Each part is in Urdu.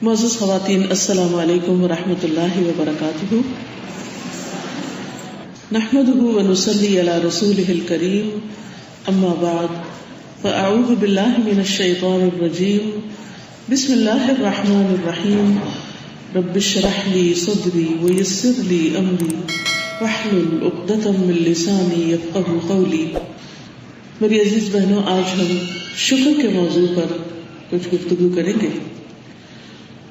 معزز خواتین، السلام علیکم ورحمۃ اللہ وبرکاتہ۔ نحمده ونصلی علی رسولہ الکریم، اما بعد فاعوذ باللہ من الشیطان الرجیم، بسم اللہ الرحمن الرحیم۔ رب اشرح لی صدری ویسر لی امری واحلل عقدۃ من لسانی یفقہوا قولی۔ میری عزیز بہنوں، آج ہم شکر کے موضوع پر کچھ گفتگو کریں گے۔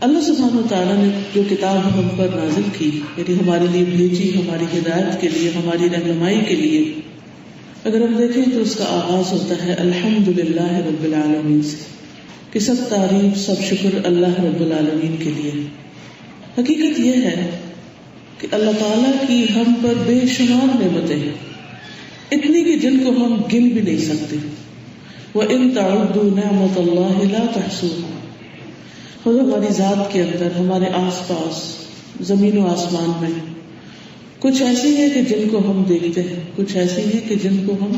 اللہ سبحانہ و تعالیٰ نے جو کتاب ہم پر نازل کی، یعنی ہمارے لیے بھیجی، ہماری ہدایت کے لیے، ہماری رہنمائی کے لیے، اگر ہم دیکھیں تو اس کا آغاز ہوتا ہے الحمدللہ رب العالمین سے، کہ سب تعریف، سب شکر اللہ رب العالمین کے لیے۔ حقیقت یہ ہے کہ اللہ تعالیٰ کی ہم پر بے شمار نعمتیں ہیں، اتنی کہ جن کو ہم گن بھی نہیں سکتے۔ وَإِن تَعُدُّوا نِعْمَةَ اللَّهِ لَا تُحْصُوهَا۔ خود ہماری ذات کے اندر، ہمارے آس پاس، زمین و آسمان میں کچھ ایسی ہیں کہ جن کو ہم دیکھتے ہیں، کچھ ایسی ہیں کہ جن کو ہم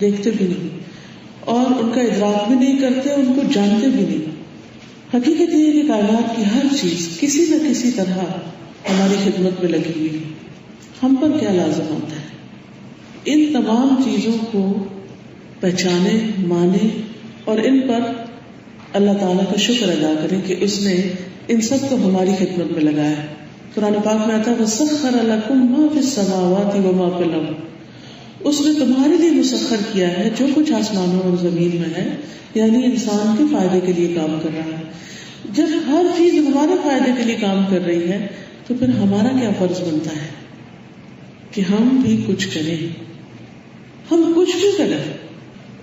دیکھتے بھی نہیں اور ان کا ادراک بھی نہیں کرتے، ان کو جانتے بھی نہیں۔ حقیقت یہ ہے کہ کائنات کی ہر چیز کسی نہ کسی طرح ہماری خدمت میں لگی ہوئی ہے۔ ہم پر کیا لازم ہوتا ہے ان تمام چیزوں کو پہچانے، مانے اور ان پر اللہ تعالیٰ کا شکر ادا کریں کہ اس نے ان سب کو ہماری خدمت میں لگایا ہے۔ قرآن پاک میں آتا ہے وَسَخَّرَ لَكُم مَّا فِي السَّمَاوَاتِ وَمَا فِي الْأَرْضِ۔ اس نے تمہارے لیے مسخر کیا ہے جو کچھ آسمانوں اور زمین میں ہے، یعنی انسان کے فائدے کے لیے کام کر رہا ہے۔ جب ہر چیز ہمارے فائدے کے لیے کام کر رہی ہے تو پھر ہمارا کیا فرض بنتا ہے کہ ہم بھی کچھ کریں، ہم کچھ بھی کریں۔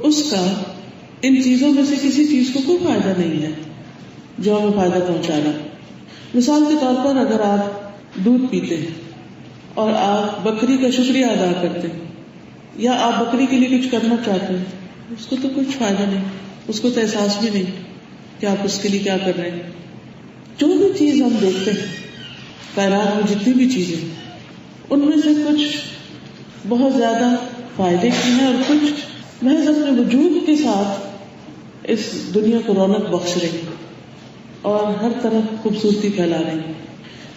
اس کا ان چیزوں میں سے کسی چیز کو کوئی فائدہ نہیں ہے جو ہمیں فائدہ پہنچا رہا۔ مثال کے طور پر اگر آپ دودھ پیتے ہیں اور آپ بکری کا شکریہ ادا کرتے ہیں یا آپ بکری کے لیے کچھ کرنا چاہتے ہیں، اس کو تو کچھ فائدہ نہیں، اس کو تو احساس بھی نہیں کہ آپ اس کے لیے کیا کر رہے ہیں۔ جو بھی چیز ہم دیکھتے ہیں کائنات میں، جتنی بھی چیزیں، ان میں سے کچھ بہت زیادہ فائدے کی ہیں اور کچھ محض اپنے وجود کے ساتھ اس دنیا کو رونق بخش رہی اور ہر طرف خوبصورتی پھیلا رہی،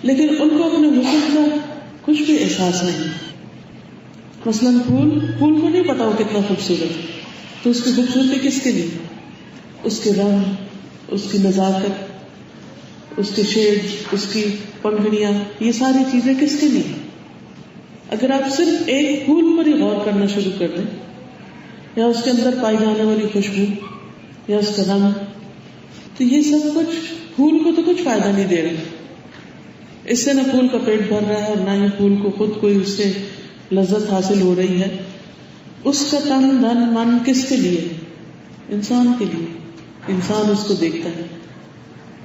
لیکن ان کو اپنے وجود کا کچھ بھی احساس نہیں۔ مثلاً پھول کو نہیں پتا وہ کتنا خوبصورت، تو اس کی خوبصورتی کس کے لیے؟ اس کے رنگ، اس کی نزاکت، اس کے شیڈ، اس کی پنکھڑیاں، یہ ساری چیزیں کس کے لیے؟ اگر آپ صرف ایک پھول پر ہی غور کرنا شروع کر دیں، یا اس کے اندر پائی جانے والی خوشبو یا اس کا رنگ، تو یہ سب کچھ پھول کو تو کچھ فائدہ نہیں دے رہا۔ اس سے نہ پھول کا پیٹ بھر رہا ہے اور نہ ہی پھول کو خود کوئی اس سے لذت حاصل ہو رہی ہے۔ اس کا تن، دھن، من کس کے لیے؟ انسان کے لیے۔ انسان اس کو دیکھتا ہے،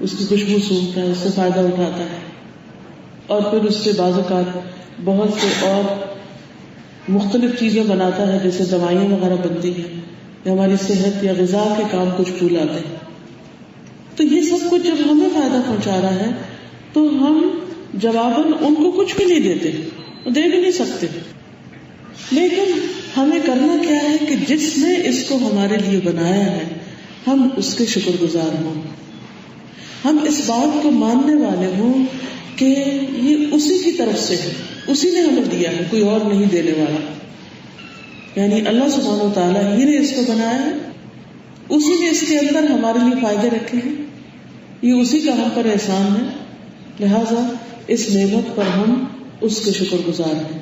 اس کی خوشبو سونگتا ہے، اس سے فائدہ اٹھاتا ہے اور پھر اس سے بعض اوقات بہت سے اور مختلف چیزیں بناتا ہے، جیسے دوائیاں وغیرہ بنتی ہیں یا ہماری صحت یا غذا کے کام کچھ پھول آتے ہیں۔ تو یہ سب کچھ جب ہمیں فائدہ پہنچا رہا ہے تو ہم جواباً ان کو کچھ بھی نہیں دیتے، دے بھی نہیں سکتے۔ لیکن ہمیں کرنا کیا ہے کہ جس نے اس کو ہمارے لیے بنایا ہے ہم اس کے شکر گزار ہوں، ہم اس بات کو ماننے والے ہوں کہ یہ اسی کی طرف سے ہے، اسی نے ہمیں دیا ہے، کوئی اور نہیں دینے والا۔ یعنی اللہ سبحانہ و تعالیٰ ہی نے اس کو بنایا ہے، اسی نے اس کے اندر ہمارے لیے فائدے رکھے ہیں، یہ اسی کا ہم پر احسان ہے، لہذا اس نعمت پر ہم اس کے شکر گزار ہیں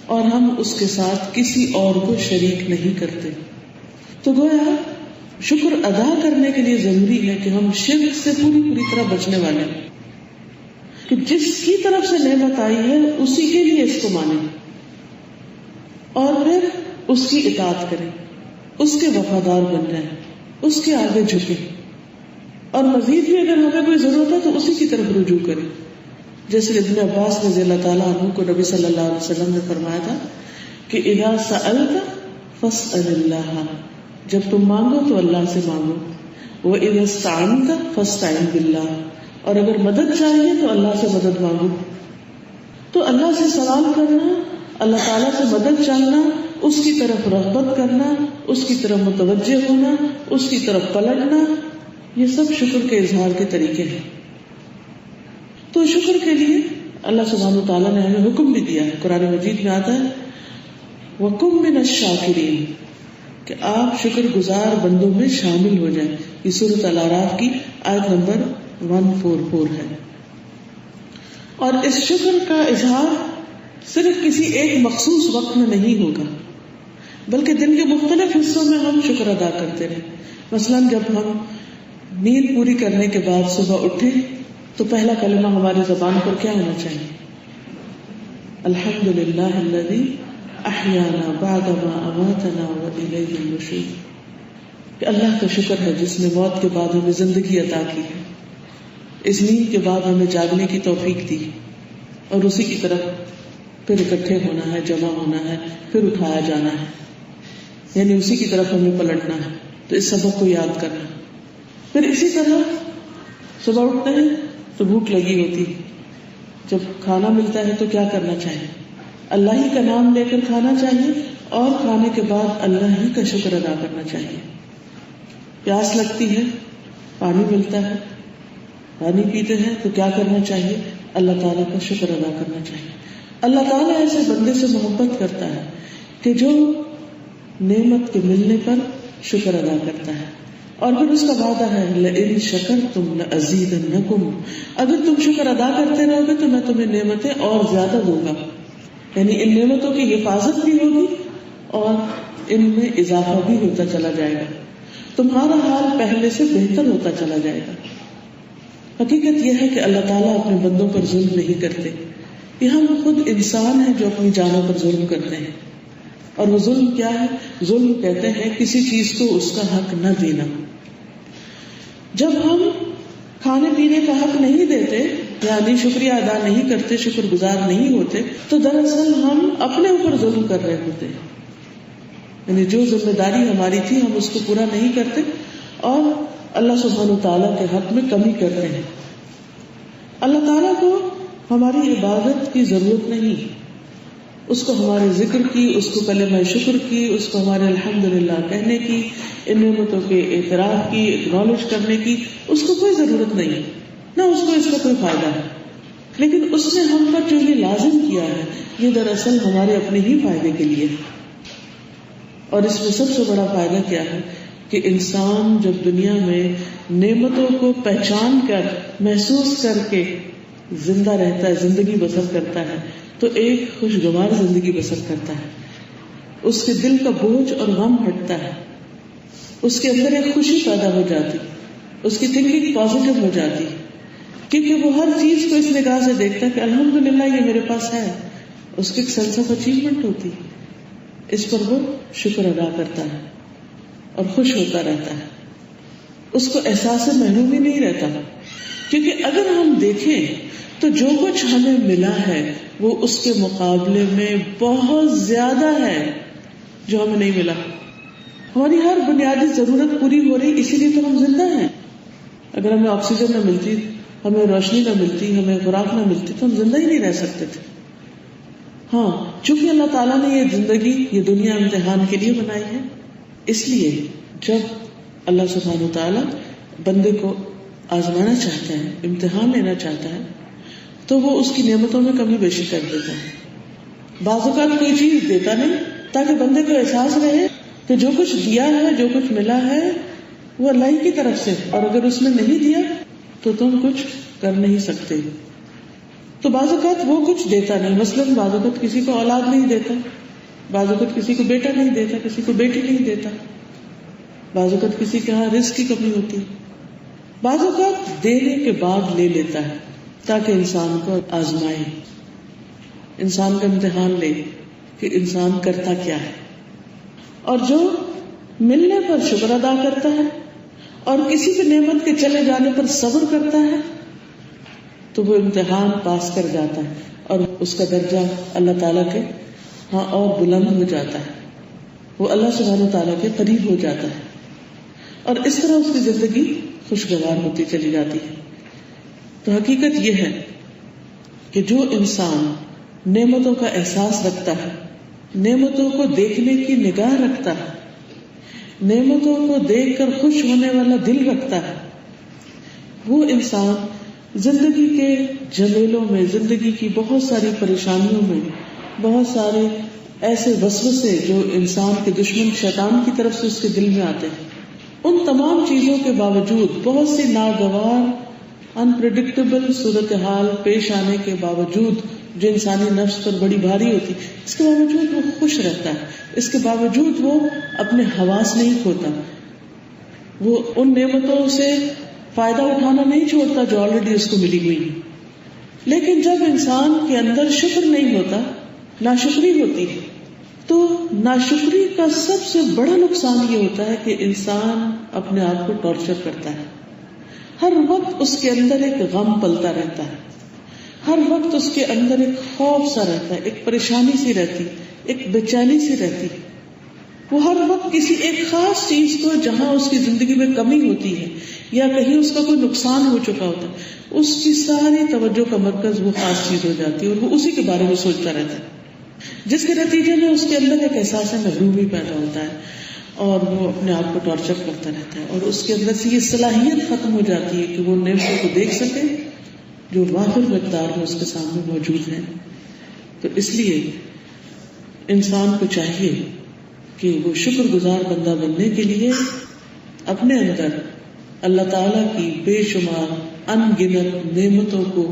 اور ہم اس کے ساتھ کسی اور کو شریک نہیں کرتے۔ تو گویا شکر ادا کرنے کے لیے ضروری ہے کہ ہم شرک سے پوری طرح بچنے والے ہیں، کہ جس کی طرف سے نعمت آئی ہے اسی کے لیے اس کو مانیں اور پھر اس کی اطاعت کریں، اس کے وفادار بن جائیں، اس کے آگے جھکیں، اور مزید بھی اگر ہمیں کوئی ضرورت ہے تو اسی کی طرف رجوع کریں۔ جیسے ابن عباس رضی اللہ تعالیٰ عنہ کو نبی صلی اللہ علیہ وسلم نے فرمایا تھا کہ اذا سألت فاسأل اللہ، جب تم مانگو تو اللہ سے مانگو، وَإِذَا اسْتَعَنْتَ فَاسْتَعِنْ بِاللَّهِ، اور اگر مدد چاہیے تو اللہ سے مدد مانگو۔ تو اللہ سے سوال کرنا، اللہ تعالیٰ سے مدد چاہنا، اس کی طرف رغبت کرنا، اس کی طرف متوجہ ہونا، اس کی طرف پلٹنا، یہ سب شکر کے اظہار کے طریقے ہیں. تو شکر کے لیے اللہ سبحانہ وتعالیٰ نے ہمیں حکم بھی دیا ہے. قرآن مجید میں آتا ہے وَكُن مِّنَ الشَّاكِرِينَ کہ آپ شکر گزار بندوں میں شامل ہو جائیں. یہ سورۃ الاعراف کی آیت نمبر 144 ہے. اور اس شکر کا اظہار صرف کسی ایک مخصوص وقت میں نہیں ہوگا بلکہ دن کے مختلف حصوں میں ہم شکر ادا کرتے رہیں. مثلاً جب ہم نیند پوری کرنے کے بعد صبح اٹھیں تو پہلا کلمہ ہماری زبان پر کیا ہونا چاہیے؟ الحمدللہ الذی احیانا بعد ما اماتنا والیہ النشور. کہ اللہ کا شکر ہے جس نے موت کے بعد ہمیں زندگی عطا کی ہے, اس نیند کے بعد ہمیں جاگنے کی توفیق دی اور اسی کی طرف پھر اکٹھے ہونا ہے, جمع ہونا ہے, پھر اٹھایا جانا ہے, یعنی اسی کی طرف ہمیں پلٹنا ہے. تو اس سبق کو یاد کرنا. پھر اسی طرح صبح اٹھتے ہیں تو بھوک لگی ہوتی, جب کھانا ملتا ہے تو کیا کرنا چاہیے؟ اللہ ہی کا نام لے کر کھانا چاہیے اور کھانے کے بعد اللہ ہی کا شکر ادا کرنا چاہیے. پیاس لگتی ہے, پانی ملتا ہے, پانی پیتے ہیں تو کیا کرنا چاہیے؟ اللہ تعالیٰ کا شکر ادا کرنا چاہیے. اللہ تعالیٰ ایسے بندے سے محبت کرتا ہے کہ جو نعمت کے ملنے پر شکر ادا کرتا ہے. اور پھر اس کا وعدہ ہے لئن شکرتم لازیدنکم, اگر تم شکر ادا کرتے رہو گے تو میں تمہیں نعمتیں اور زیادہ دوں گا. یعنی ان نعمتوں کی حفاظت بھی ہوگی اور ان میں اضافہ بھی ہوتا چلا جائے گا. تمہارا حال پہلے سے بہتر ہوتا چلا جائے گا. حقیقت یہ ہے کہ اللہ تعالیٰ اپنے بندوں پر ظلم نہیں کرتے. یہ ہم خود انسان ہیں جو اپنی جانوں پر ظلم کرتے ہیں. اور وہ ظلم کیا ہے؟ ظلم کہتے ہیں کسی چیز کو اس کا حق نہ دینا. جب ہم کھانے پینے کا حق نہیں دیتے یعنی شکریہ ادا نہیں کرتے, شکر گزار نہیں ہوتے, تو دراصل ہم اپنے اوپر ظلم کر رہے ہوتے ہیں. یعنی جو ذمہ داری ہماری تھی ہم اس کو پورا نہیں کرتے اور اللہ سبحانہ وتعالیٰ کے حق میں کمی کرتے ہیں. اللہ تعالیٰ کو ہماری عبادت کی ضرورت نہیں, اس کو ہمارے ذکر کی, اس کو کلمہ شکر کی, اس کو ہمارے الحمدللہ کہنے کی, ان نعمتوں کے اعتراف کی, اکنالج کرنے کی اس کو کوئی ضرورت نہیں, نہ اس کو اس کا کوئی فائدہ ہے. لیکن اس نے ہم پر جو یہ لازم کیا ہے یہ دراصل ہمارے اپنے ہی فائدے کے لیے. اور اس میں سب سے بڑا فائدہ کیا ہے کہ انسان جب دنیا میں نعمتوں کو پہچان کر محسوس کر کے زندہ رہتا ہے, زندگی بسر کرتا ہے, تو ایک خوشگوار زندگی بسر کرتا ہے. اس کے دل کا بوجھ اور غم ہٹتا ہے, اس کے اندر ایک خوشی پیدا ہو جاتی, اس کی تھنکنگ پازیٹیو ہو جاتی, کیونکہ وہ ہر چیز کو اس نگاہ سے دیکھتا ہے کہ الحمدللہ یہ میرے پاس ہے. اس کی ایک سینس آف اچیومنٹ ہوتی, اس پر وہ شکر ادا کرتا ہے اور خوش ہوتا رہتا ہے. اس کو احساس محرومی نہیں رہتا, کیونکہ اگر ہم دیکھیں تو جو کچھ ہمیں ملا ہے وہ اس کے مقابلے میں بہت زیادہ ہے جو ہمیں نہیں ملا. ہماری ہر بنیادی ضرورت پوری ہو رہی, اسی لیے تو ہم زندہ ہیں. اگر ہمیں آکسیجن نہ ملتی, ہمیں روشنی نہ ملتی, ہمیں خوراک نہ ملتی تو ہم زندہ ہی نہیں رہ سکتے تھے. ہاں, چونکہ اللہ تعالیٰ نے یہ زندگی, یہ دنیا امتحان کے لیے بنائی ہے, اس لیے جب اللہ سبحانہ وتعالیٰ بندے کو آزمانا چاہتا ہے, امتحان لینا چاہتا ہے, تو وہ اس کی نعمتوں میں کمی بیشی کر دیتا ہے. بعض اوقات کوئی چیز دیتا نہیں تاکہ بندے کو احساس رہے کہ جو کچھ دیا ہے, جو کچھ ملا ہے وہ اللہ ہی کی طرف سے, اور اگر اس نے نہیں دیا تو تم کچھ کر نہیں سکتے. تو بعض اوقات وہ کچھ دیتا نہیں, مثلاً بعض اوقات کسی کو اولاد نہیں دیتا, بعض اوقات کسی کو بیٹا نہیں دیتا, کسی کو بیٹی نہیں دیتا, بعض اوقات کسی کے ہاں رزق کی کمی ہوتی, بعض اوقات دینے کے بعد لے لیتا ہے تاکہ انسان کو آزمائے, انسان کا امتحان لے کہ انسان کرتا کیا ہے. اور جو ملنے پر شکر ادا کرتا ہے اور کسی بھی نعمت کے چلے جانے پر صبر کرتا ہے تو وہ امتحان پاس کر جاتا ہے اور اس کا درجہ اللہ تعالیٰ کے ہاں اور بلند ہو جاتا ہے, وہ اللہ سبحانہ تعالیٰ کے قریب ہو جاتا ہے, اور اس طرح اس کی زندگی خوشگوار ہوتی چلی جاتی ہے. تو حقیقت یہ ہے کہ جو انسان نعمتوں کا احساس رکھتا ہے, نعمتوں کو دیکھنے کی نگاہ رکھتا ہے, نعمتوں کو دیکھ کر خوش ہونے والا دل رکھتا ہے, وہ انسان زندگی کے جھمیلوں میں، زندگی کی بہت ساری پریشانیوں میں، بہت سارے ایسے وسوسے جو انسان کے دشمن شیطان کی طرف سے اس کے دل میں آتے ہیں، ان تمام چیزوں کے باوجود، بہت سی ناگوار انپریڈکٹیبل صورتحال پیش آنے کے باوجود جو انسانی نفس پر بڑی بھاری ہوتی، اس کے باوجود وہ خوش رہتا ہے، اس کے باوجود وہ اپنے حواس نہیں کھوتا، وہ ان نعمتوں سے فائدہ اٹھانا نہیں چھوڑتا جو آلریڈی اس کو ملی ہوئی ہے۔ لیکن جب انسان کے اندر شکر نہیں ہوتا، ناشکری ہوتی ہے، تو ناشکری کا سب سے بڑا نقصان یہ ہوتا ہے کہ انسان اپنے آپ کو ٹارچر کرتا ہے، ہر وقت اس کے اندر ایک غم پلتا رہتا ہے، ہر وقت اس کے اندر ایک خوف سا رہتا ہے، ایک پریشانی سی رہتی، ایک بے چینی سی رہتی، وہ ہر وقت کسی ایک خاص چیز کو جہاں اس کی زندگی میں کمی ہوتی ہے یا کہیں اس کا کوئی نقصان ہو چکا ہوتا ہے، اس کی ساری توجہ کا مرکز وہ خاص چیز ہو جاتی ہے اور وہ اسی کے بارے میں سوچتا رہتا ہے، جس کے نتیجے میں اس کے اندر ایک احساس محرومی پیدا ہوتا ہے اور وہ اپنے آپ کو ٹارچر کرتا رہتا ہے، اور اس کے اندر سے یہ صلاحیت ختم ہو جاتی ہے کہ وہ نعمتوں کو دیکھ سکے جو وافر مقدار میں اس کے سامنے موجود ہیں۔ تو اس لیے انسان کو چاہیے کہ وہ شکر گزار بندہ بننے کے لیے اپنے اندر اللہ تعالیٰ کی بے شمار ان گنت نعمتوں کو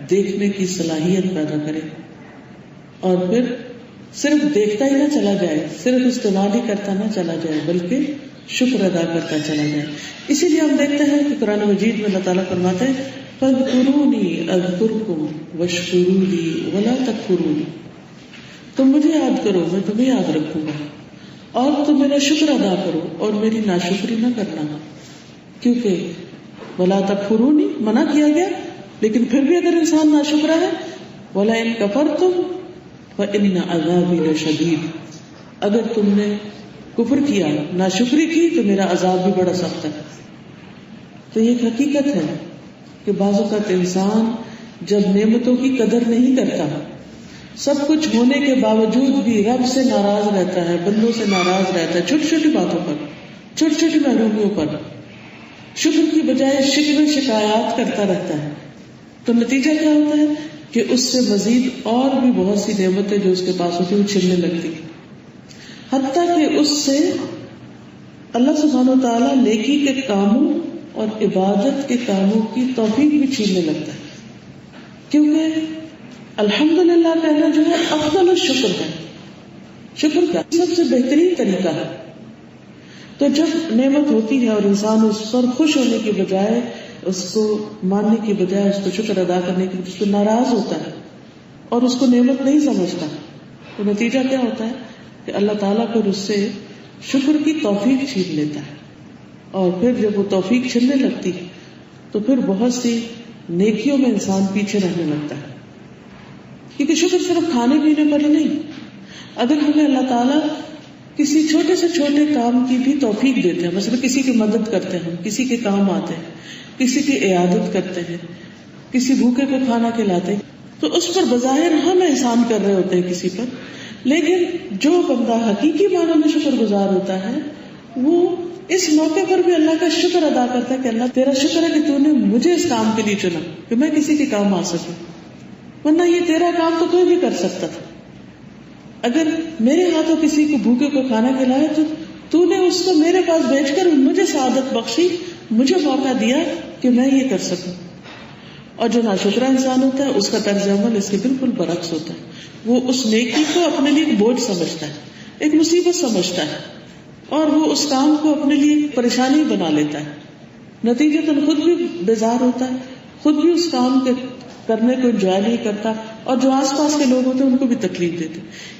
دیکھنے کی صلاحیت پیدا کرے، اور پھر صرف دیکھتا ہی نہ چلا جائے، صرف استعمال ہی کرتا نہ چلا جائے، بلکہ شکر ادا کرتا چلا جائے۔ اسی لیے ہم دیکھتے ہیں کہ قرآن مجید میں اللہ تعالیٰ فرماتے ہیں فَاذْكُرُونِي أَذْكُرْكُمْ وَاشْكُرُوا لِي وَلَا تَكْفُرُونِ، تم مجھے یاد کرو میں تمہیں یاد رکھوں گا، اور تم میرا شکر ادا کرو اور میری ناشکری نہ کرنا، کیونکہ وَلَا تَكْفُرُونِ منع کیا گیا، لیکن پھر بھی اگر انسان ناشکرا ہے وَلَئِن كَفَرْتُمْ فَإِنَّ عَذَابِي لَشَدِيدٌ، اگر تم نے کفر کیا، ناشکری کی، تو میرا عذاب بھی بڑا سخت ہے۔ تو یہ ایک حقیقت ہے کہ بعض اوقات انسان جب نعمتوں کی قدر نہیں کرتا، سب کچھ ہونے کے باوجود بھی رب سے ناراض رہتا ہے، بندوں سے ناراض رہتا ہے، چھوٹی چھوٹی باتوں پر، چھوٹی چھوٹی محرومیوں پر، شکر کی بجائے شکوے شکایات کرتا رہتا ہے، تو نتیجہ کیا ہوتا ہے کہ اس سے مزید اور بھی بہت سی نعمتیں جو اس کے پاس ہوتی ہیں وہ چھننے لگتی، حتیٰ کہ اس سے اللہ سبحانہ و تعالیٰ نیکی کے کاموں اور عبادت کے کاموں کی توفیق بھی چھیننے لگتا ہے، کیونکہ الحمدللہ کہنا جو ہے افضل الشکر ہے، شکر کا سب سے بہترین طریقہ ہے۔ تو جب نعمت ہوتی ہے اور انسان اس پر خوش ہونے کی بجائے، اس کو ماننے کی بجائے، اس کو شکر ادا کرنے کی بجائے اس کو ناراض ہوتا ہے اور اس کو نعمت نہیں سمجھتا، تو نتیجہ کیا ہوتا ہے کہ اللہ تعالیٰ پھر اس سے شکر کی توفیق چھین لیتا ہے، اور پھر جب وہ توفیق چھننے لگتی تو پھر بہت سی نیکیوں میں انسان پیچھے رہنے لگتا ہے، کیونکہ شکر صرف کھانے پینے پر ہی نہیں، اگر ہمیں اللہ تعالیٰ کسی چھوٹے سے چھوٹے کام کی بھی توفیق دیتے ہیں، مثلا کسی کی مدد کرتے ہیں، کسی کے کام آتے ہیں، کسی کی عیادت کرتے ہیں، کسی بھوکے کو کھانا کھلاتے ہیں، تو اس پر بظاہر ہم احسان کر رہے ہوتے ہیں کسی پر، لیکن جو بندہ حقیقی معنوں میں شکر گزار ہوتا ہے وہ اس موقع پر بھی اللہ کا شکر ادا کرتا ہے کہ اللہ تیرا شکر ہے کہ تو نے مجھے اس کام کے لیے چنا کہ میں کسی کے کام آ سکوں، ورنہ یہ تیرا کام تو کوئی بھی کر سکتا تھا، اگر میرے ہاتھوں کسی کو بھوکے کو کھانا کھلایا تو نے اس کو میرے پاس بھیج کر مجھے سعادت بخشی، مجھے موقع دیا کہ میں یہ کر سکوں۔ اور جو ناشکرا انسان ہوتا ہے اس کا طرز عمل اس کے بالکل برعکس ہوتا ہے، وہ اس نیکی کو اپنے لیے ایک بوجھ سمجھتا ہے، ایک مصیبت سمجھتا ہے، اور وہ اس کام کو اپنے لیے پریشانی بنا لیتا ہے، نتیجتاً خود بھی بیزار ہوتا ہے، خود بھی اس کام کے کرنے کو انجوائے نہیں کرتا، اور جو آس پاس کے لوگ ہوتے ہیں ان کو بھی تکلیف دیتے۔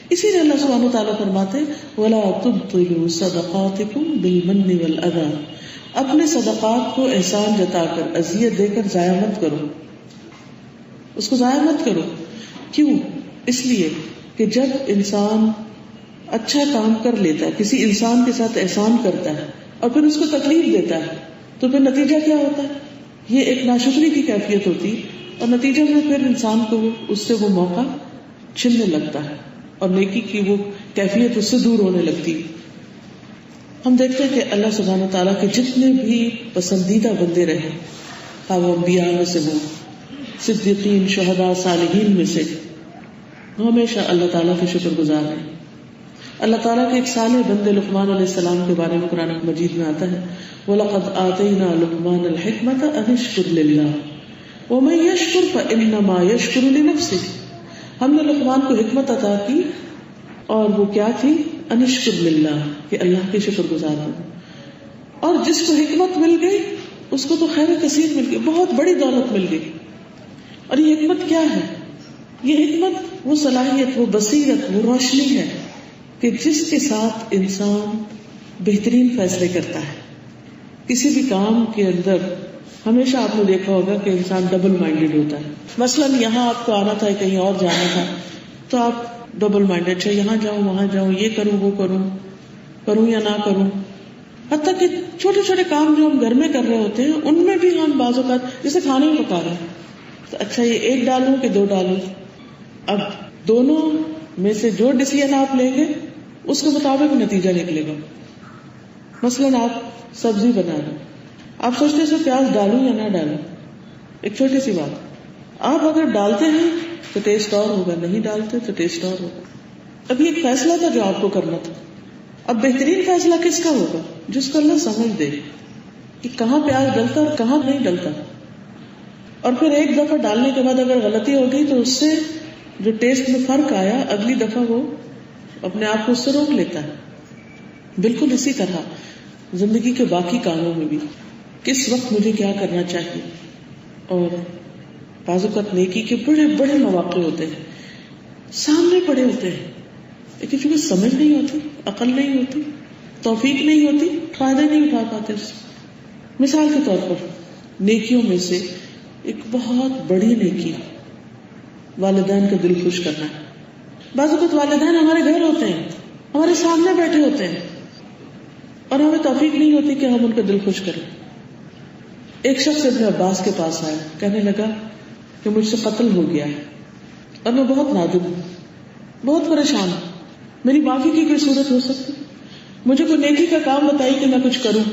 اسی لیے اللہ سبحانہ وتعالیٰ فرماتے ہیں وَلَا تُبْطِلُوا صَدَقَاتِكُمْ بِالْمَنِّ وَالْأَذَىٰ، اپنے صدقات کو احسان جتا کر، اذیت دے کر ضائع مت کرو، اس کو ضائع مت کرو۔ کیوں؟ اس لیے کہ جب انسان اچھا کام کر لیتا ہے، کسی انسان کے ساتھ احسان کرتا ہے اور پھر اس کو تکلیف دیتا ہے، تو پھر نتیجہ کیا ہوتا ہے؟ یہ ایک ناشکری کی کیفیت ہوتی ہے، اور نتیجہ میں پھر انسان کو اس سے وہ موقع چھننے لگتا ہے اور نیکی کی وہ کیفیت اس سے دور ہونے لگتی ہے۔ ہم دیکھتے ہیں کہ اللہ سبحانہ تعالیٰ کے جتنے بھی پسندیدہ بندے رہے، وہ انبیاء میں سے ہوں، صدیقین، شہداء، صالحین میں سے، ہمیشہ اللہ تعالیٰ کے شکر گزار ہیں. اللہ تعالیٰ کے ایک صالح بندے لقمان علیہ السلام کے بارے میں قرآن مجید میں آتا ہے وَلَقَدْ آتَيْنَا لُقْمَانَ الْحِكْمَةَ أَنِ اشْكُرْ لِلَّهِ وَمَن يَشْكُرْ فَإِنَّمَا يَشْكُرُ لِنَفْسِهِ. ہم نے لقمان کو حکمت عطا کی اور وہ کیا تھی؟ ان اشکر للہ، کہ اللہ کے شکر گزار ہو. اور جس کو حکمت مل گئی اس کو تو خیر کثیر مل گئی، بہت بڑی دولت مل گئی. اور یہ حکمت کیا ہے؟ یہ حکمت وہ صلاحیت، وہ بصیرت، وہ روشنی ہے کہ جس کے ساتھ انسان بہترین فیصلے کرتا ہے. کسی بھی کام کے اندر ہمیشہ آپ نے دیکھا ہوگا کہ انسان ڈبل مائنڈیڈ ہوتا ہے. مثلاً یہاں آپ کو آنا تھا، کہیں اور جانا تھا، تو آپ ڈبل مائنڈیڈ، اچھا یہاں جاؤں وہاں جاؤں، یہ کروں وہ کروں یا نہ کروں. حتیٰ کہ چھوٹے چھوٹے کام جو ہم گھر میں کر رہے ہوتے ہیں ان میں بھی ہم بعض اوقات، جیسے کھانے میں پکا رہے ہیں تو اچھا یہ ایک ڈالوں کہ دو ڈالوں. اب دونوں میں سے جو ڈیسیژن آپ لیں گے اس کے مطابق نتیجہ نکلے گا. مثلاً آپ سبزی بنا رہے، آپ سوچتے ہیں پیاز ڈالوں یا نہ ڈالوں. ایک چھوٹی سی بات، آپ اگر ڈالتے ہیں تو ٹیسٹ اور ہوگا، نہیں ڈالتے تو ٹیسٹ اور ہوگا. اب یہ ایک فیصلہ تھا جو آپ کو کرنا تھا. اب بہترین فیصلہ کس کا ہوگا؟ جس کو اللہ سمجھ دے کہ کہاں پیاز ڈلتا اور کہاں نہیں ڈلتا. اور پھر ایک دفعہ ڈالنے کے بعد اگر غلطی ہو گئی تو اس سے جو ٹیسٹ میں فرق آیا اگلی دفعہ وہ اپنے آپ کو اس سے روک لیتا ہے. بالکل اسی طرح زندگی کے باقی کاموں میں بھی کس وقت مجھے کیا کرنا چاہیے. اور بعض اوقات نیکی کے بڑے بڑے مواقع ہوتے ہیں، سامنے پڑے ہوتے ہیں، لیکن چونکہ سمجھ نہیں ہوتی، عقل نہیں ہوتی، توفیق نہیں ہوتی، فائدہ نہیں اٹھا پاتے اس. مثال کے طور پر نیکیوں میں سے ایک بہت بڑی نیکی والدین کا دل خوش کرنا ہے. بعض اوقات والدین ہمارے گھر ہوتے ہیں، ہمارے سامنے بیٹھے ہوتے ہیں اور ہمیں توفیق نہیں ہوتی کہ ہم ان کا دل خوش کریں. ایک شخص ابن عباس کے پاس آیا، کہنے لگا کہ مجھ سے قتل ہو گیا ہے اور میں بہت نادم ہوں، بہت پریشان ہوں، میری معافی کی کوئی صورت ہو سکتی؟ مجھے کوئی نیکی کا کام بتائی کہ میں کچھ کروں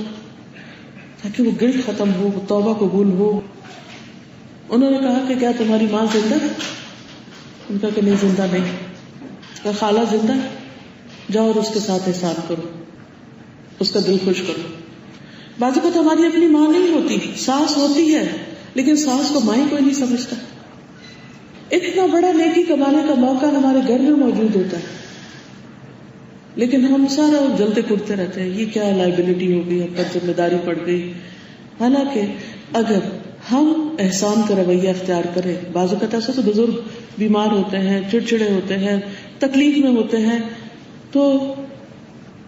تاکہ وہ گلٹ ختم ہو، توبہ قبول ہو. انہوں نے کہا کہ کیا تمہاری ماں زندہ ہے؟ ان کا کہ نہیں زندہ نہیں. کہا خالہ زندہ ہے؟ جاؤ اور اس کے ساتھ احسان کرو، اس کا دل خوش کرو. بعض اوقات ہماری اپنی ماں نہیں ہوتی، ساس ہوتی ہے، لیکن ساس کو ماں ہی کوئی نہیں سمجھتا. اتنا بڑا نیکی کمانے کا موقع ہمارے گھر میں موجود ہوتا ہے، لیکن ہم سارا جلتے کودتے رہتے ہیں. یہ کیا لائبلٹی ہو گئی، ہم پر ذمہ داری پڑ گئی. حالانکہ اگر ہم احسان کا رویہ اختیار کریں، بعض اوقات ایسا تو بزرگ بیمار ہوتے ہیں، چڑچڑے ہوتے ہیں، تکلیف میں ہوتے ہیں، تو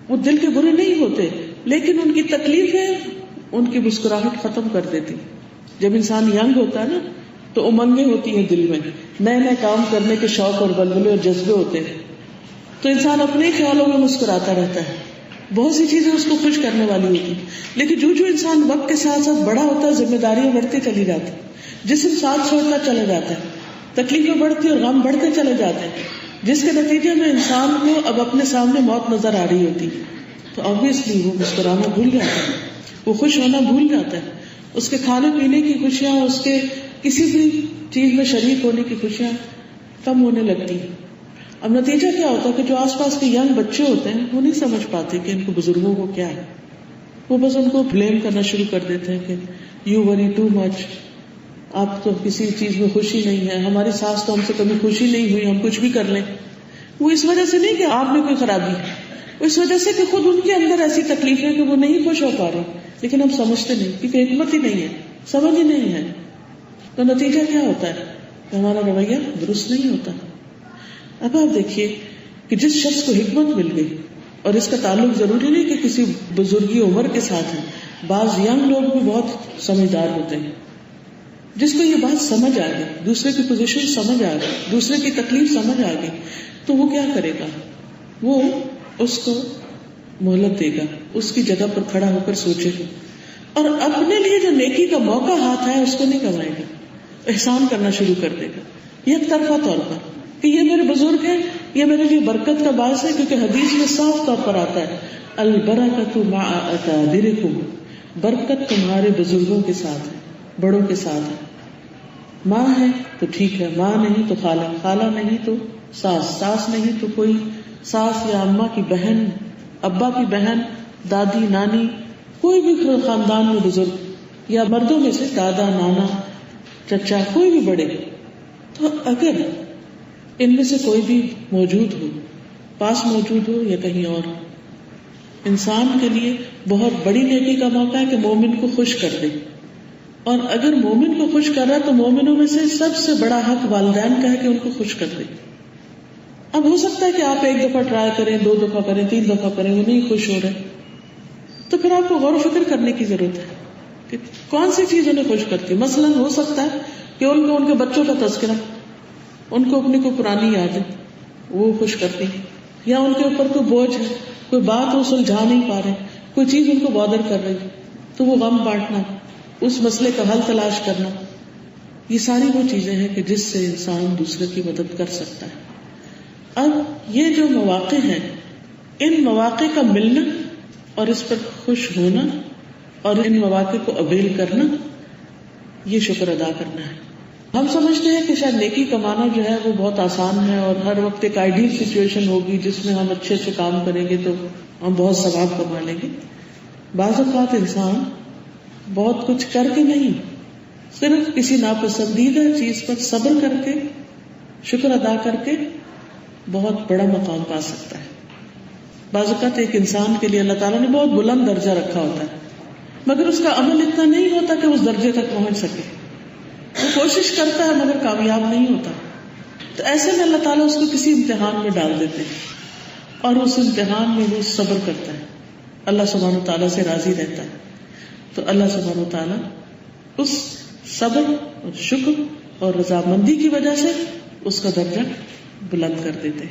وہ دل کے برے نہیں ہوتے، لیکن ان کی تکلیفیں ان کی مسکراہٹ ختم کر دیتی. جب انسان ینگ ہوتا ہے نا تو امنگیں ہوتی ہیں دل میں، نئے نئے کام کرنے کے شوق اور بلبلے اور جذبے ہوتے ہیں، تو انسان اپنے خیالوں میں مسکراتا رہتا ہے. بہت سی چیزیں اس کو خوش کرنے والی ہوتی، لیکن جو انسان وقت کے ساتھ ساتھ بڑا ہوتا ہے، ذمہ داریاں بڑھتی چلی جاتی، جسم ساتھ چھوڑتا چلا جاتا ہے، تکلیفیں بڑھتی اور غم بڑھتے چلے جاتے ہیں، جس کے نتیجے میں انسان کو اب اپنے سامنے موت نظر آ رہی ہوتی، تو obviously وہ مسکرانا بھول جاتا ہے، وہ خوش ہونا بھول جاتا ہے. اس کے کھانے پینے کی خوشیاں، اس کے کسی بھی چیز میں شریک ہونے کی خوشیاں کم ہونے لگتی ہیں. اب نتیجہ کیا ہوتا ہے کہ جو آس پاس کے ینگ بچے ہوتے ہیں وہ نہیں سمجھ پاتے کہ ان کو بزرگوں کو کیا ہے. وہ بس ان کو بلیم کرنا شروع کر دیتے ہیں کہ یو وری ٹو مچ، آپ تو کسی چیز میں خوشی نہیں ہے، ہماری ساس تو ہم سے کبھی خوشی نہیں ہوئی، ہم کچھ بھی کر لیں. وہ اس وجہ سے نہیں کہ آپ میں کوئی خرابی ہے، اس وجہ سے کہ خود ان کے اندر ایسی تکلیف ہے کہ وہ نہیں خوش ہو پا رہے، لیکن ہم سمجھتے نہیں کیونکہ حکمت ہی نہیں ہے، سمجھ ہی نہیں ہے. تو نتیجہ کیا ہوتا ہے کہ ہمارا رویہ درست نہیں ہوتا. اب آپ دیکھیے کہ جس شخص کو حکمت مل گئی، اور اس کا تعلق ضروری نہیں کہ کسی بزرگی عمر کے ساتھ ہے، بعض ینگ لوگ بھی بہت سمجھدار ہوتے ہیں، جس کو یہ بات سمجھ آ گئی، دوسرے کی پوزیشن سمجھ آ گئی، دوسرے کی تکلیف سمجھ آ گئی، تو وہ کیا کرے گا؟ وہ اس کو مہلت دے گا، اس کی جگہ پر کھڑا ہو کر سوچے گا، اور اپنے لیے جو نیکی کا موقع ہاتھ ہے اس کو نہیں کمائے گا، احسان کرنا شروع کر دے گا یک طرفہ طور پر کہ یہ میرے بزرگ ہیں، یہ میرے لیے برکت کا باعث ہے. کیونکہ حدیث میں صاف طور پر آتا ہے البرکۃ مع اکابرکم، برکت تمہارے بزرگوں کے ساتھ ہے. بڑوں کے ساتھ ہے. ماں ہے تو ٹھیک ہے، ماں نہیں تو خالہ، خالہ نہیں تو ساس، ساس نہیں تو کوئی ساس یا اماں کی بہن، ابا کی بہن، دادی، نانی، کوئی بھی خاندان میں بزرگ، یا مردوں میں سے دادا، نانا، چچا، کوئی بھی بڑے. تو اگر ان میں سے کوئی بھی موجود ہو، پاس موجود ہو یا کہیں اور، انسان کے لیے بہت بڑی نیکی کا موقع ہے کہ مومن کو خوش کر دے. اور اگر مومن کو خوش کر رہا ہے تو مومنوں میں سے سب سے بڑا حق والدین کا ہے کہ ان کو خوش کر دے. اب ہو سکتا ہے کہ آپ ایک دفعہ ٹرائی کریں، 2 دفعہ کریں، 3 دفعہ کریں، وہ نہیں خوش ہو رہے، تو پھر آپ کو غور و فکر کرنے کی ضرورت ہے کہ کون سی چیز انہیں خوش کرتی. مثلاً ہو سکتا ہے کہ ان کو ان کے بچوں کا تذکرہ، ان کو اپنی کوئی پرانی یادیں وہ خوش کرتی، یا ان کے اوپر کوئی بوجھ ہے، کوئی بات وہ سلجھا نہیں پا رہے، کوئی چیز ان کو بادر کر رہی، تو وہ غم بانٹنا، اس مسئلے کا حل تلاش کرنا. یہ ساری وہ چیزیں ہیں کہ جس سے انسان دوسرے کی مدد کر سکتا ہے. اب یہ جو مواقع ہیں، ان مواقع کا ملنا اور اس پر خوش ہونا اور ان مواقع کو اویل کرنا، یہ شکر ادا کرنا ہے. ہم سمجھتے ہیں کہ شاید نیکی کمانا جو ہے وہ بہت آسان ہے اور ہر وقت ایک آئیڈیل سچویشن ہوگی جس میں ہم اچھے سے کام کریں گے تو ہم بہت ثواب کما لیں گے. بعض اوقات انسان بہت کچھ کر کے نہیں، صرف کسی ناپسندیدہ چیز پر صبر کر کے، شکر ادا کر کے بہت بڑا مقام پا سکتا ہے. بعض اوقات ایک انسان کے لیے اللہ تعالیٰ نے بہت بلند درجہ رکھا ہوتا ہے، مگر اس کا عمل اتنا نہیں ہوتا کہ اس درجے تک پہنچ سکے. وہ کوشش کرتا ہے مگر کامیاب نہیں ہوتا. تو ایسے میں اللہ تعالیٰ اس کو کسی امتحان میں ڈال دیتے ہیں اور اس امتحان میں وہ صبر کرتا ہے، اللہ سبحانہ و تعالیٰ سے راضی رہتا ہے. تو اللہ سبحانہ و تعالیٰ اس صبر اور شکر اور رضامندی کی وجہ سے اس کا درجہ بلند کر دیتے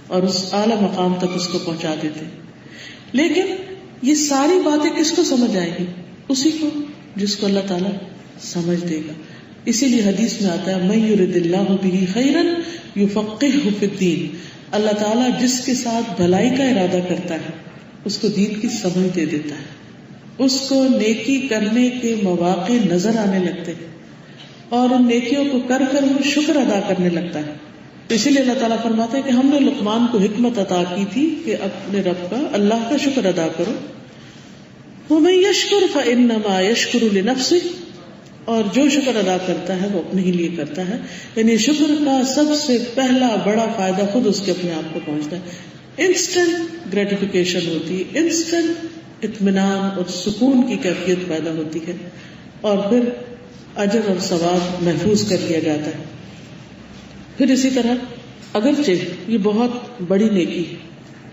اور اس اعلی مقام تک اس کو پہنچا دیتے. لیکن یہ ساری باتیں کس کو سمجھ آئیں گی؟ اسی کو جس کو اللہ تعالیٰ سمجھ دے گا. اسی لیے حدیث میں آتا ہے من یرد اللہ بہ خیرا یفقہہ فی الدین. اللہ تعالیٰ جس کے ساتھ بھلائی کا ارادہ کرتا ہے اس کو دین کی سمجھ دے دیتا ہے، اس کو نیکی کرنے کے مواقع نظر آنے لگتے ہیں اور ان نیکیوں کو کر کر وہ شکر ادا کرنے لگتا ہے. اسی لیے اللہ تعالیٰ فرماتا ہے کہ ہم نے لقمان کو حکمت عطا کی تھی کہ اپنے رب کا، اللہ کا شکر ادا کرو. وَمَن يَشْكُرْ فَإِنَّمَا يَشْكُرُ لِنَفْسِهِ، اور جو شکر ادا کرتا ہے وہ اپنے ہی لیے کرتا ہے. یعنی شکر کا سب سے پہلا بڑا فائدہ خود اس کے اپنے آپ کو پہنچتا ہے. انسٹنٹ گریٹیفیکیشن ہوتی ہے، انسٹنٹ اطمینان اور سکون کی کیفیت پیدا ہوتی ہے، اور پھر اجر اور ثواب محفوظ کر لیا جاتا ہے. پھر اسی طرح اگرچہ یہ بہت بڑی نیکی ہے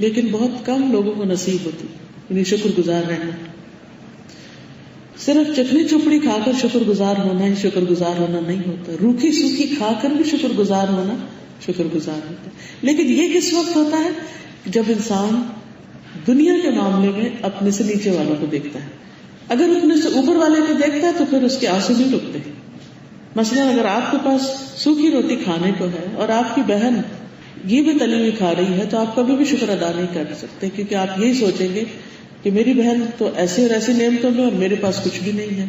لیکن بہت کم لوگوں کو نصیب ہوتی، یعنی شکر گزار رہنا. صرف چکنی چپڑی کھا کر شکر گزار ہونا ہی شکر گزار ہونا نہیں ہوتا، روکھی سوکھی کھا کر بھی شکر گزار ہونا شکر گزار ہوتا ہے. لیکن یہ کس وقت ہوتا ہے؟ جب انسان دنیا کے معاملے میں اپنے سے نیچے والوں کو دیکھتا ہے. اگر اپنے سے اوپر والے کو دیکھتا ہے تو پھر اس کے آنسو نہیں رکتے. مثلا اگر آپ کے پاس سوکھی روٹی کھانے کو ہے اور آپ کی بہن یہ بھی تلی ہوئی کھا رہی ہے تو آپ کبھی بھی شکر ادا نہیں کر سکتے، کیونکہ آپ یہی سوچیں گے کہ میری بہن تو ایسے اور ایسی نعمتوں میں اور میرے پاس کچھ بھی نہیں ہے.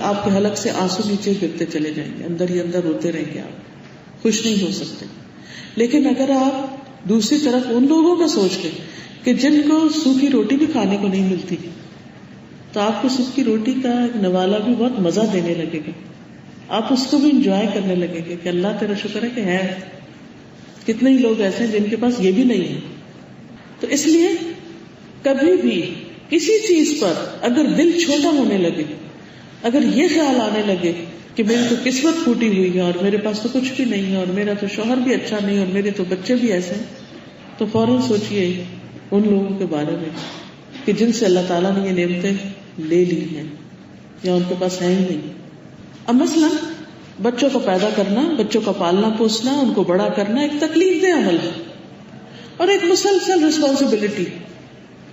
آپ کے حلق سے آنسو نیچے گرتے چلے جائیں گے، اندر ہی اندر روتے رہیں گے، آپ خوش نہیں ہو سکتے. لیکن اگر آپ دوسری طرف ان لوگوں کا سوچ لیں کہ جن کو سوکھی روٹی بھی کھانے کو نہیں ملتی، تو آپ کو سوکھی روٹی کا نوالا بھی بہت مزہ دینے لگے گا، آپ اس کو بھی انجوائے کرنے لگیں گے کہ اللہ تیرا شکر ہے کہ ہے. کتنے ہی لوگ ایسے ہیں جن کے پاس یہ بھی نہیں ہے. تو اس لیے کبھی بھی کسی چیز پر اگر دل چھوٹا ہونے لگے، اگر یہ خیال آنے لگے کہ میری تو قسمت پھوٹی ہوئی ہے اور میرے پاس تو کچھ بھی نہیں ہے اور میرا تو شوہر بھی اچھا نہیں اور میرے تو بچے بھی ایسے ہیں، تو فوراً سوچئے ان لوگوں کے بارے میں کہ جن سے اللہ تعالیٰ نے یہ نعمتیں لے لی ہیں یا ان کے پاس ہیں ہی نہیں. اب مثلا بچوں کو پیدا کرنا، بچوں کا پالنا پوسنا، ان کو بڑا کرنا ایک تکلیف دہ عمل ہے اور ایک مسلسل رسپانسبلٹی،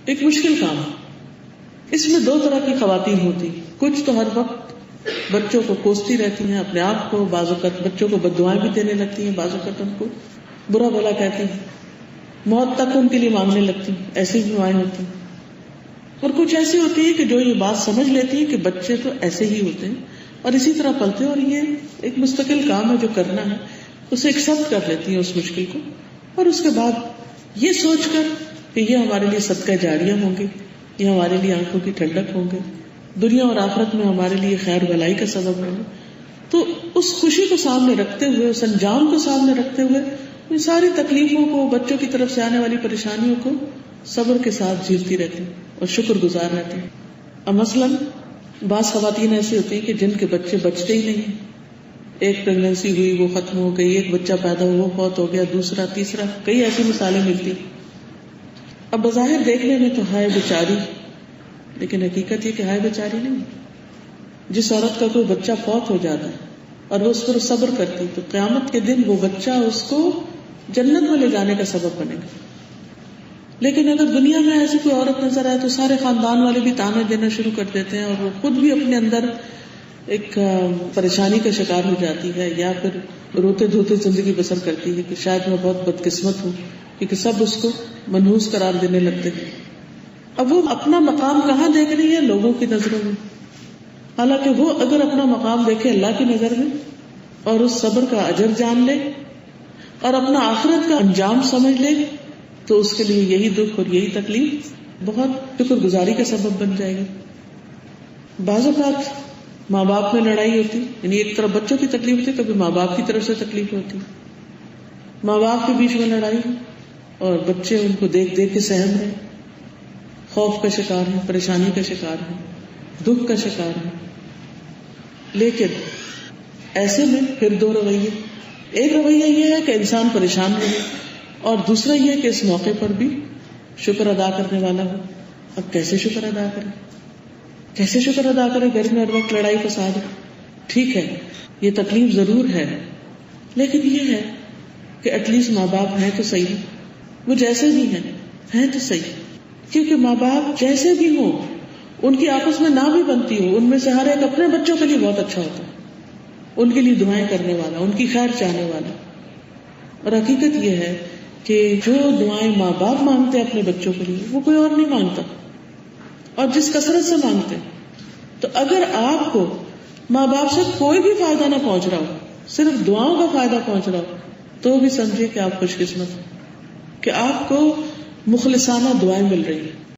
ایک مشکل کام. اس میں 2 طرح کی خواتین ہوتی، کچھ تو ہر وقت بچوں کو کوستی رہتی ہیں، اپنے آپ کو بعض اوقات بچوں کو بددعائیں بھی دینے لگتی ہیں، بعض اوقات ان کو برا بھلا کہتی ہیں، موت تک ان کے لیے مانگنے لگتی ہیں. ایسی بھی مائیں ہوتی ہیں. اور کچھ ایسی ہوتی ہے کہ جو یہ بات سمجھ لیتی ہے کہ بچے تو ایسے ہی ہوتے ہیں اور اسی طرح پلتے ہیں، اور یہ ایک مستقل کام ہے جو کرنا ہے، اسے ایکسپٹ کر لیتی ہیں اس مشکل کو، اور اس کے بعد یہ سوچ کر کہ یہ ہمارے لیے صدقہ جاریہ ہوں گے، یہ ہمارے لیے آنکھوں کی ٹھنڈک ہوں گے، دنیا اور آخرت میں ہمارے لیے خیر بھلائی کا سبب ہوں گے، تو اس خوشی کو سامنے رکھتے ہوئے، اس انجام کو سامنے رکھتے ہوئے، ان ساری تکلیفوں کو، بچوں کی طرف سے آنے والی پریشانیوں کو صبر کے ساتھ جھیلتی رہتی اور شکر گزار رہتی. اب مثلاً بعض خواتین ایسی ہوتی ہیں کہ جن کے بچے بچتے ہی نہیں ہیں، ایک پریگننسی ہوئی وہ ختم ہو گئی، ایک بچہ پیدا ہوا وہ فوت ہو گیا، دوسرا تیسرا، کئی ایسی مثالیں ملتی. اب بظاہر دیکھنے میں تو ہائے بیچاری، لیکن حقیقت یہ کہ ہائے بیچاری نہیں. جس عورت کا کوئی بچہ فوت ہو جاتا ہے اور وہ اس پر صبر کرتی تو قیامت کے دن وہ بچہ اس کو جنت میں لے جانے کا سبب بنے گا. لیکن اگر دنیا میں ایسی کوئی عورت نظر آئے تو سارے خاندان والے بھی تانے دینا شروع کر دیتے ہیں، اور وہ خود بھی اپنے اندر ایک پریشانی کا شکار ہو جاتی ہے، یا پھر روتے دھوتے زندگی بسر کرتی ہے کہ شاید میں بہت بدقسمت ہوں، کیونکہ سب اس کو منحوس قرار دینے لگتے ہیں. اب وہ اپنا مقام کہاں دیکھ رہی ہے؟ لوگوں کی نظروں میں. حالانکہ وہ اگر اپنا مقام دیکھے اللہ کی نظر میں اور اس صبر کا اجر جان لے اور اپنا آخرت کا انجام سمجھ لے تو اس کے لیے یہی دکھ اور یہی تکلیف بہت شکر گزاری کا سبب بن جائے گی. بعض اوقات ماں باپ میں لڑائی ہوتی، یعنی ایک طرف بچوں کی تکلیف ہوتی، کبھی ماں باپ کی طرف سے تکلیف ہوتی. ماں باپ کے بیچ میں لڑائی اور بچے ان کو دیکھ دیکھ کے سہم رہے، خوف کا شکار ہے، پریشانی کا شکار ہے، دکھ کا شکار ہے. لیکن ایسے میں پھر دو رویے، ایک رویہ یہ ہے کہ انسان پریشان رہے، اور دوسرا یہ کہ اس موقع پر بھی شکر ادا کرنے والا ہو. اب کیسے شکر ادا کرے؟ کیسے شکر ادا کرے؟ گھر میں ہر وقت لڑائی فساد. ٹھیک ہے یہ تکلیف ضرور ہے، لیکن یہ ہے کہ ایٹ لیسٹ ماں باپ ہیں تو صحیح، وہ جیسے بھی ہیں تو صحیح. کیونکہ ماں باپ جیسے بھی ہوں، ان کی آپس میں نہ بھی بنتی ہو، ان میں سے ہر ایک اپنے بچوں کے لیے بہت اچھا ہوتا ہے، ان کے لیے دعائیں کرنے والا، ان کی خیر چاہنے والا. اور حقیقت یہ ہے کہ جو دعائیں ماں باپ مانگتے ہیں اپنے بچوں کے لیے وہ کوئی اور نہیں مانگتا، اور جس کثرت سے مانگتے. تو اگر آپ کو ماں باپ سے کوئی بھی فائدہ نہ پہنچ رہا ہو، صرف دعاؤں کا فائدہ پہنچ رہا ہو، تو بھی سمجھے کہ آپ خوش قسمت ہیں کہ آپ کو مخلصانہ دعائیں مل رہی ہیں.